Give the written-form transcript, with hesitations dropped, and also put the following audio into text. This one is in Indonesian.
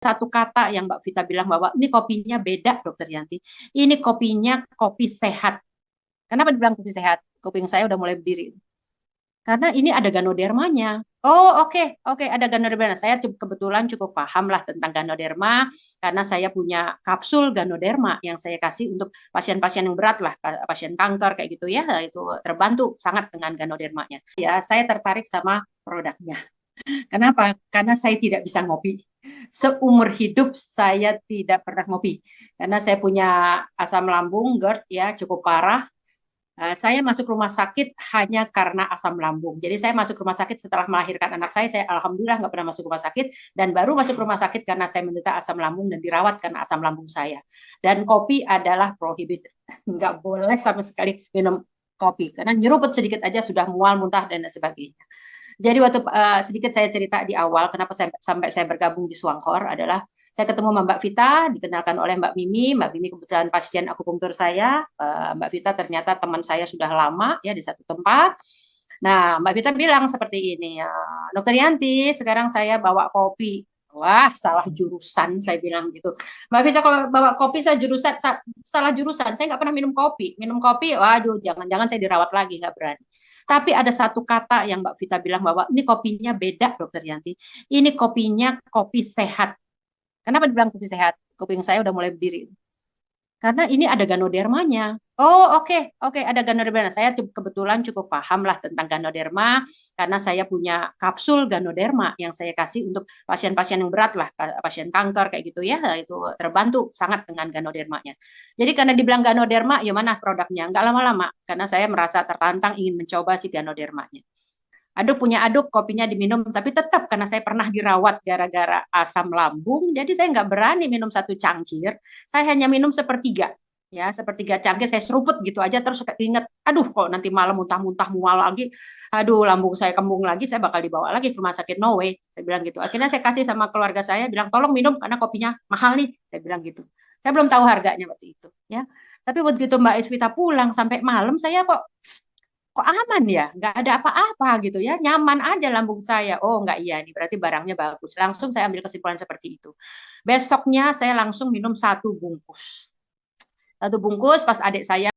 Satu kata yang Mbak Vita bilang bahwa ini kopinya beda, Dokter Yanti. Ini kopinya kopi sehat. Kenapa dibilang kopi sehat? Kuping saya udah mulai berdiri. Karena ini ada ganodermanya. Oh, oke, oke, ada ganoderma. Saya kebetulan cukup paham lah tentang ganoderma karena saya punya kapsul ganoderma yang saya kasih untuk pasien-pasien yang berat lah, pasien kanker kayak gitu ya, itu terbantu sangat dengan ganodermanya. Ya, saya tertarik sama produknya. Kenapa? Karena saya tidak bisa ngopi. Seumur hidup saya tidak pernah ngopi. Karena saya punya asam lambung, GERD ya, cukup parah. Saya masuk rumah sakit hanya karena asam lambung. Jadi saya masuk rumah sakit setelah melahirkan anak saya alhamdulillah nggak pernah masuk rumah sakit dan baru masuk rumah sakit karena saya menderita asam lambung dan dirawat karena asam lambung saya. Dan kopi adalah prohibited, nggak boleh sama sekali minum kopi karena nyeruput sedikit aja sudah mual, muntah dan sebagainya. Jadi waktu sedikit saya cerita di awal kenapa sampai saya bergabung di Swankor adalah saya ketemu sama Mbak Vita, dikenalkan oleh Mbak Mimi. Mbak Mimi kebetulan pasien akupunktur saya. Mbak Vita ternyata teman saya sudah lama ya di satu tempat. Nah, Mbak Vita bilang seperti ini, ya, Dokter Yanti, sekarang saya bawa kopi. Wah, salah jurusan, saya bilang gitu. Mbak Vita kalau bawa kopi saya jurusan salah jurusan. Saya nggak pernah minum kopi. Minum kopi, waduh, jangan-jangan saya dirawat lagi, nggak berani. Tapi ada satu kata yang Mbak Vita bilang bahwa ini kopinya beda, Dokter Yanti. Ini kopinya kopi sehat. Kenapa dibilang kopi sehat? Kuping saya udah mulai berdiri. Karena ini ada ganodermanya. Oh, oke, oke, ada ganoderma. Saya kebetulan cukup paham lah tentang ganoderma karena saya punya kapsul ganoderma yang saya kasih untuk pasien-pasien yang berat lah, pasien kanker kayak gitu ya, itu terbantu sangat dengan ganodermanya. Jadi karena dibilang ganoderma, ya mana produknya? Nggak lama-lama, karena saya merasa tertantang ingin mencoba si ganodermanya. Aduk punya aduk, kopinya diminum, tapi tetap karena saya pernah dirawat gara-gara asam lambung, jadi saya nggak berani minum satu cangkir, saya hanya minum sepertiga. Ya, sepertiga cangkir saya seruput gitu aja terus ingat, aduh kok nanti malam muntah-muntah mual lagi, aduh lambung saya kembung lagi, saya bakal dibawa lagi ke rumah sakit, no way, saya bilang gitu. Akhirnya saya kasih sama keluarga saya, bilang tolong minum karena kopinya mahal nih, saya bilang gitu. Saya belum tahu harganya waktu itu, ya. Tapi begitu Mbak Isvita pulang sampai malam, saya kok aman ya, nggak ada apa-apa gitu ya, nyaman aja lambung saya. Oh nggak, iya nih berarti barangnya bagus. Langsung saya ambil kesimpulan seperti itu. Besoknya saya langsung minum satu bungkus pas adik saya